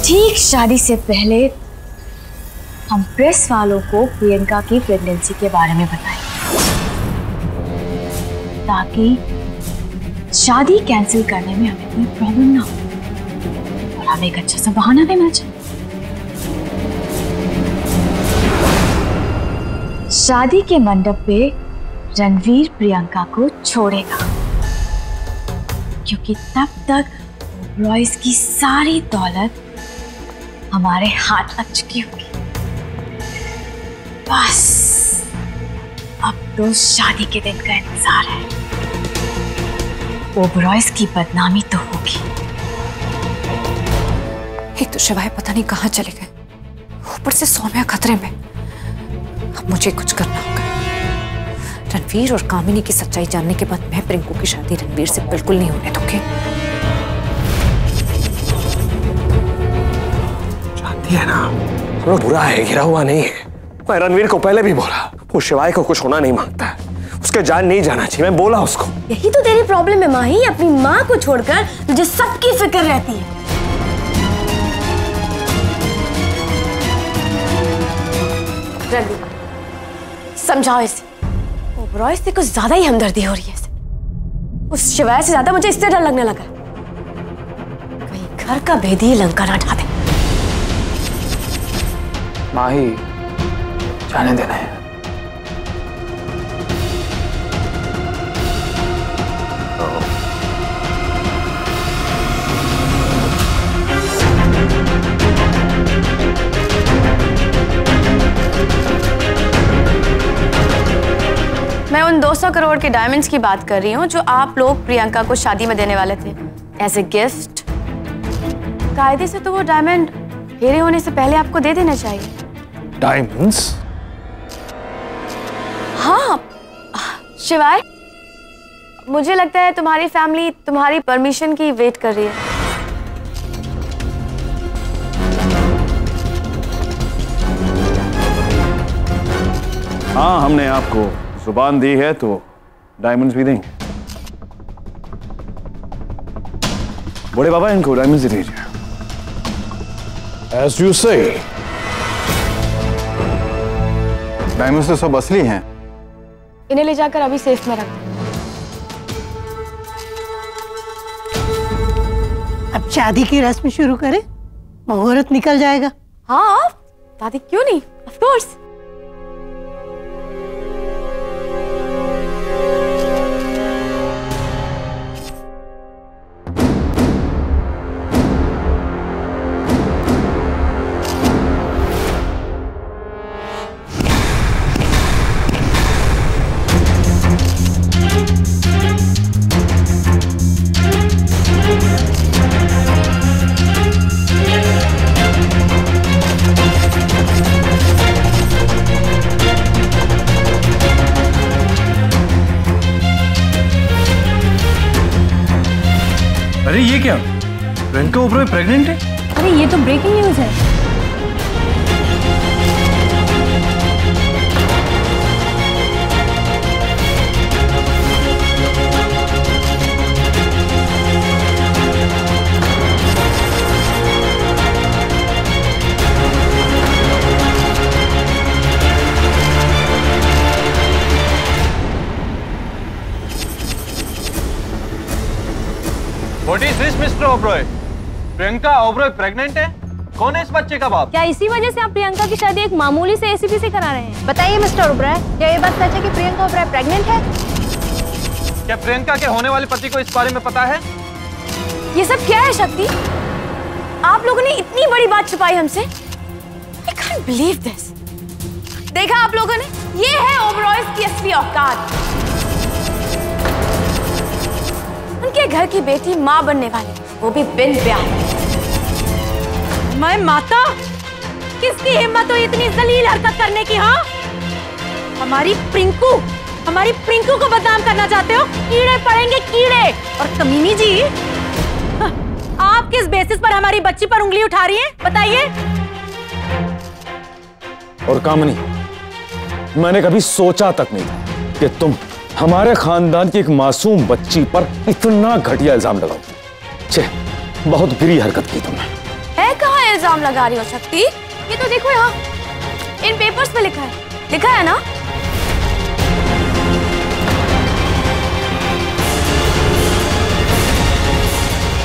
ठीक शादी से पहले हम प्रेस वालों को प्रियंका की प्रेगनेंसी के बारे में बताएं, ताकि शादी कैंसिल करने में हमें कोई प्रॉब्लम ना हो और हमें एक अच्छा सा बहाना भी मिल जाए। शादी के मंडप पे रणवीर प्रियंका को छोड़ेगा, क्योंकि तब तक रॉयस की सारी दौलत हमारे हाथ आ चुकी होगी। बस अब तो शादी के दिन का इंतजार है। ओबरॉयस की बदनामी तो होगी। एक तो शिवाय पता नहीं कहाँ चले गए, ऊपर से सौम्या खतरे में। अब मुझे कुछ करना होगा। रणवीर और कामिनी की सच्चाई जानने के बाद मैं प्रिंकू की शादी रणवीर से बिल्कुल नहीं होने दूंगी। जानती है ना, थोड़ा बुरा है, गिरा हुआ नहीं है। मैं रणवीर को पहले भी बोला, वो शिवाय को कुछ होना नहीं मांगता है, उसके जान नहीं जाना चाहिए। मैं बोला उसको। यही तो तेरी प्रॉब्लम है माही, अपनी माँ को छोड़कर तुझे सबकी फिक्र रहती है। रणवीर, समझाओ इसे। ओबरॉय से कुछ ज्यादा ही हमदर्दी हो रही है इसे। उस शिवाय से ज्यादा मुझे इससे डर लगने लगा। कहीं घर का भेदी लंका ना ढा दे। माही, जाने देना है। मैं उन 200 करोड़ के डायमंड्स की बात कर रही हूँ जो आप लोग प्रियंका को शादी में देने वाले थे एज ए गिफ्ट। कायदे से तो वो डायमंड फेरे होने से पहले आपको दे देना चाहिए। डायमंड्स? हाँ शिवाय, मुझे लगता है तुम्हारी फैमिली तुम्हारी परमिशन की वेट कर रही है। हाँ, हमने आपको जुबान दी है तो डायमंड्स भी देंगे। बड़े बाबा, इनको डायमंड्स दे दीजिए। As you say। डायमंड्स तो सब असली हैं। इन्हें ले जाकर अभी सेफ में रख दो। अब शादी की रस्म शुरू करें, मुहूर्त निकल जाएगा। हाँ दादी, क्यों नहीं, ऑफ कोर्स। अरे ये क्या, प्रियंका ओबरॉय प्रेग्नेंट है? अरे ये तो ब्रेकिंग न्यूज है। What is this, Mr. Oberoi? Priyanka Oberoi pregnant है? कौन है इस बच्चे का बाप? क्या इसी वजह से आप प्रियंका की शादी एक मामूली से एसीपी से करा रहे हैं? बताइए मिस्टर ओबरॉय, क्या ये बात सच है कि प्रियंका ओबरॉय प्रेग्नेंट है? क्या प्रियंका के होने वाले पति को इस बारे में पता है? ये सब क्या है शक्ति? आप लोगों ने इतनी बड़ी बात छुपाई हमसे। I can't believe this। देखा आप लोगों ने, ये है ओबरॉयज की असली औकात। उनके घर की बेटी माँ बनने वाली, वो भी बिन ब्याह। मैं माता, किसकी हिम्मत हो इतनी जलील हरकत करने की? हाँ, हमारी प्रिंकू को बदनाम करना चाहते हो? कीड़े पड़ेंगे कीड़े। और कमीनी जी, आप किस बेसिस पर हमारी बच्ची पर उंगली उठा रही हैं? बताइए। और कामनी, मैंने कभी सोचा तक नहीं था कि तुम हमारे खानदान की एक मासूम बच्ची पर इतना घटिया इल्जाम लगाओ। छे, बहुत बुरी हरकत की तुमने। है कहाँ इल्जाम लगा रही हो शक्ति? ये तो देखो यहाँ इन पेपर्स में लिखा है ना?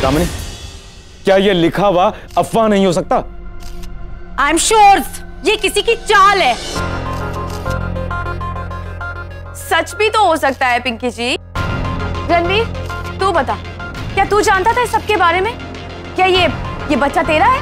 दामिनी, क्या ये लिखा हुआ अफवाह नहीं हो सकता? आई एम श्योर ये किसी की चाल है। सच भी तो हो सकता है पिंकी जी। रणवीर, तू बता, क्या तू जानता था इस सब के बारे में? क्या ये बच्चा तेरा है?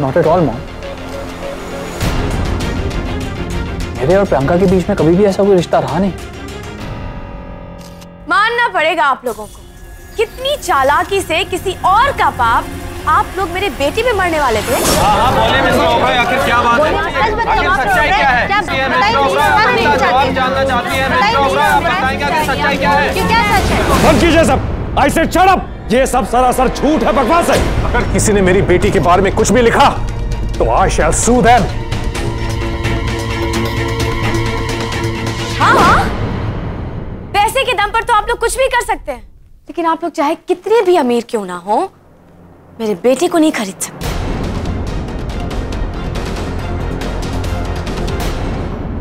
Not at all mom. मेरे और प्रियंका के बीच में कभी भी ऐसा कोई रिश्ता रहा नहीं। मानना पड़ेगा आप लोगों को, कितनी चालाकी से किसी और का पाप आप लोग मेरे बेटी पे मरने वाले थे। हाँ बोले मिस्टर ओबरॉय, आखिर क्या बात है? आखिर सच्चाई क्या है? मिस्टर ओबरॉय अपना जवाब जानना चाहती है। मिस्टर ओबरॉय आप बताएंगे आखिर सच्चाई क्या है? क्या सच है? बंद कीजिए सब। I said shut up! ये सब सरासर झूठ है, बकवास है। अगर किसी ने मेरी बेटी के बारे में कुछ भी लिखा तो I shall sue them. हाँ, पैसे के दम पर तो आप लोग कुछ भी कर सकते हैं, लेकिन आप लोग चाहे कितने भी अमीर क्यों ना हो, मेरे बेटे को नहीं खरीद सकते।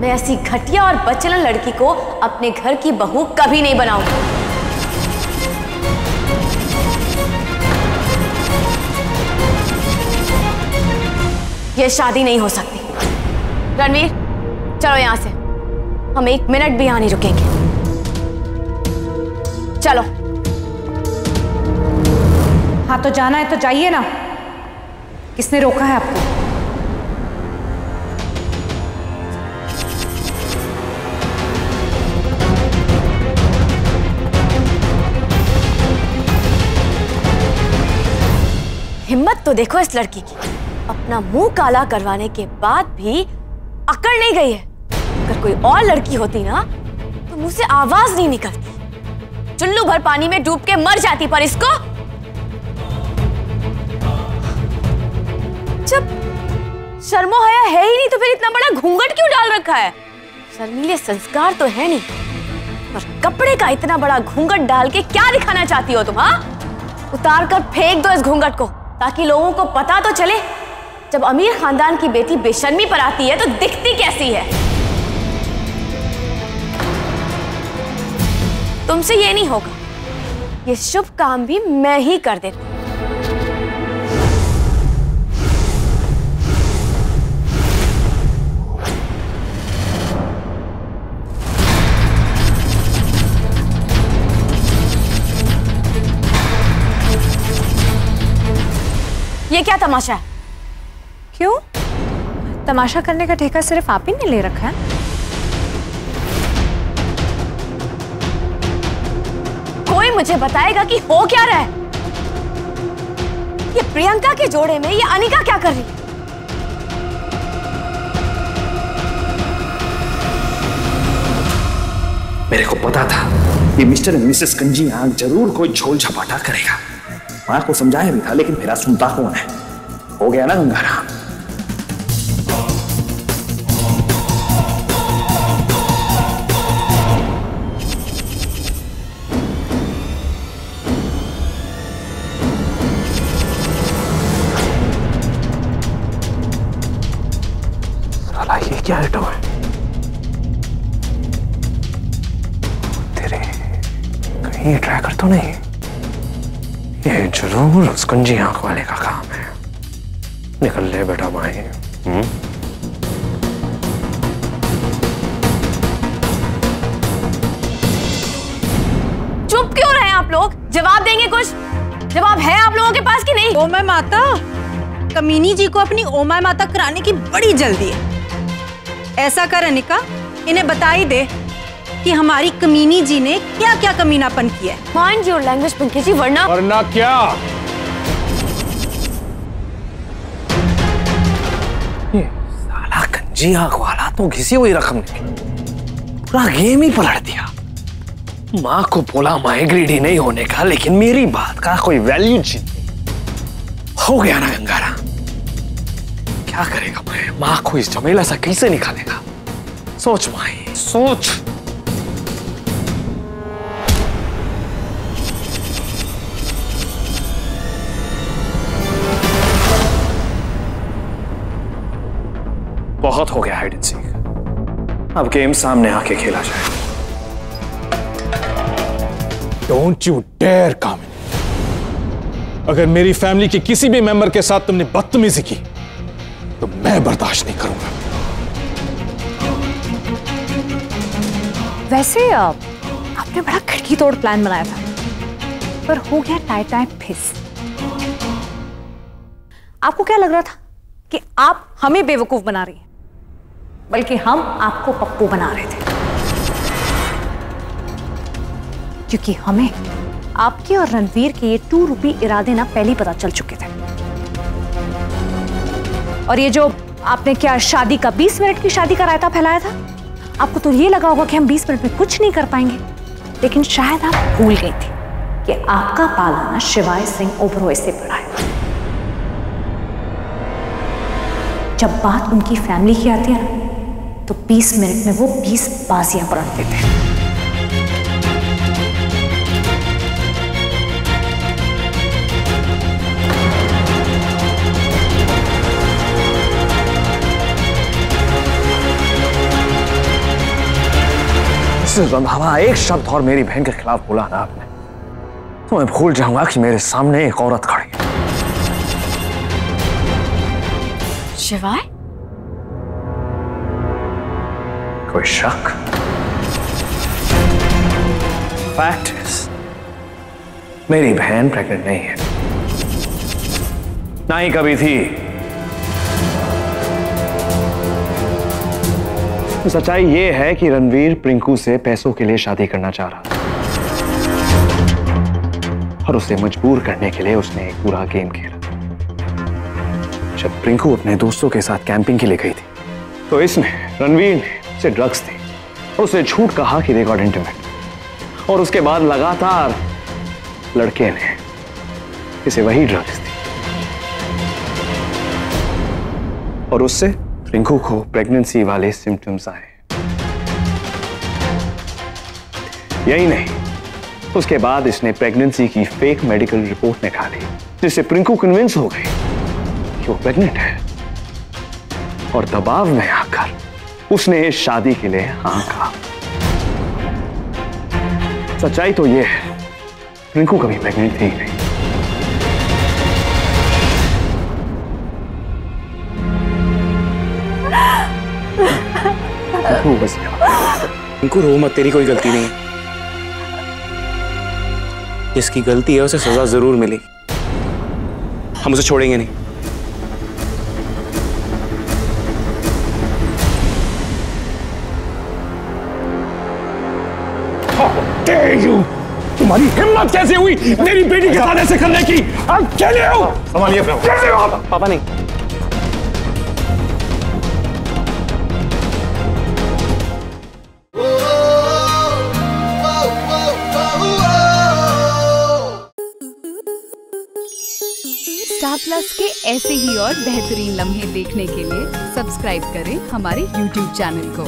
मैं ऐसी घटिया और बचलन लड़की को अपने घर की बहू कभी नहीं बनाऊंगी। ये शादी नहीं हो सकती। रणवीर, चलो यहां से, हम 1 मिनट भी यहां नहीं रुकेंगे। चलो। हाँ तो जाना है तो जाइए ना, किसने रोका है आपको? हिम्मत तो देखो इस लड़की की, अपना मुंह काला करवाने के बाद भी अकड़ नहीं गई है। अगर कोई और लड़की होती ना तो मुंह से आवाज नहीं निकलती, चुल्लू भर पानी में डूब के मर जाती। पर इसको जब शर्मो हया है ही नहीं तो फिर इतना बड़ा घूंघट क्यों डाल रखा है? शर्मीले संस्कार तो है नहीं, और कपड़े का इतना बड़ा घूंघट डाल के क्या दिखाना चाहती हो तुम? हाँ, उतार कर फेंक दो इस घूंघट को, ताकि लोगों को पता तो चले जब अमीर खानदान की बेटी बेशर्मी पर आती है तो दिखती कैसी है। तुमसे ये नहीं होगा, ये शुभ काम भी मैं ही कर देती हूं। ये क्या तमाशा है? क्यों? तमाशा करने का ठेका सिर्फ आप ही ने ले रखा है? कोई मुझे बताएगा कि हो क्या रहा है? ये प्रियंका के जोड़े में ये अनिका क्या कर रही है? मेरे को पता था ये मिस्टर एंड मिसेस कंजी आग जरूर कोई झोल झपाटा करेगा। मां को समझाया भी था, लेकिन मेरा सुनता कौन है? हो गया ना गंगारा। साला ये क्या आइटम है? तेरे कहीं ट्रैकर तो नहीं? ये जरूर उस कंजी आंख वाले का काम है। निकल ले बेटा माही। चुप क्यों रहे आप लोग? जवाब देंगे कुछ? जवाब है आप लोगों के पास कि नहीं? ओमाय माता, कमीनी जी को अपनी ओमाय माता कराने की बड़ी जल्दी है। ऐसा कर अनिका, इन्हें बता ही दे कि हमारी कमीनी जी ने क्या क्या कमीनापन किया है। माइंड योर लैंग्वेज पिंकी जी, वरना क्या? ये साला कंजी आंख वाला तो घिसी हुई रकम ने पूरा गेम ही पलट दिया। माँ को बोला माइग्रेडी नहीं होने का, लेकिन मेरी बात का कोई वैल्यू हो गया ना गंगारा। क्या करेगा मैं? माँ को इस झमेला से कैसे निकालेगा? सोच माही, सोच। बहुत हो गया हाइड एंड सीक, अब गेम सामने आके खेला जाए। डोंट यू डेयर कामिनी, अगर मेरी फैमिली के किसी भी मेंबर के साथ तुमने बदतमीजी की तो मैं बर्दाश्त नहीं करूंगा। वैसे आपने बड़ा खिड़की तोड़ प्लान बनाया था, पर हो गया टाई टाई फिस। आपको क्या लग रहा था कि आप हमें बेवकूफ बना रही हैं, बल्कि हम आपको पप्पू बना रहे थे, क्योंकि हमें आपके और रणवीर के ये 2 रुपये इरादे ना पहले ही पता चल चुके थे। और ये जो आपने क्या शादी का 20 मिनट की शादी का रायता फैलाया था, आपको तो ये लगा होगा कि हम 20 मिनट में कुछ नहीं कर पाएंगे, लेकिन शायद आप भूल गई थी कि आपका पालाना शिवाय सिंह ओबरॉय से बड़ा है। जब बात उनकी फैमिली की आती है ना, तो 20 मिनट में वो 20 बाजियां पलटते थे। रंधावा, एक शब्द और मेरी बहन के खिलाफ बोला ना आपने तो मैं भूल जाऊंगा कि मेरे सामने एक औरत खड़ी है। शिवाय, कोई शक? फैक्ट इज मेरी बहन प्रेग्नेंट नहीं है, ना ही कभी थी। सच्चाई ये है कि रणवीर प्रिंकू से पैसों के लिए शादी करना चाह रहा था और उसे मजबूर करने के लिए उसने एक पूरा गेम खेला। जब प्रिंकू अपने दोस्तों के साथ कैंपिंग के लिए गई थी तो इसने, रणवीर ने उसे ड्रग्स दी और उसे झूठ कहा कि दे गॉट इंटिमेट, और उसके बाद लगातार लड़के ने इसे वही ड्रग्स दी और उससे प्रिंकू को प्रेगनेंसी वाले सिम्टम्स आए। यही नहीं, उसके बाद इसने प्रेगनेंसी की फेक मेडिकल रिपोर्ट निकाली, जिससे प्रिंकू कन्विंस हो गई कि वो प्रेग्नेंट है, और दबाव में आकर उसने इस शादी के लिए हाँ कहा। सच्चाई तो ये है, प्रिंकू कभी प्रेग्नेंट थी ही नहीं। बस इनको रो मत, तेरी कोई गलती नहीं है। जिसकी गलती है उसे सजा जरूर मिलेगी, हम उसे छोड़ेंगे नहीं। तुम्हारी हिम्मत कैसे हुई मेरी बेटी के साथ ऐसे करने की? अकेले हो? संभालिए पापा नहीं। स्टार प्लस के ऐसे ही और बेहतरीन लम्हे देखने के लिए सब्सक्राइब करें हमारे YouTube चैनल को।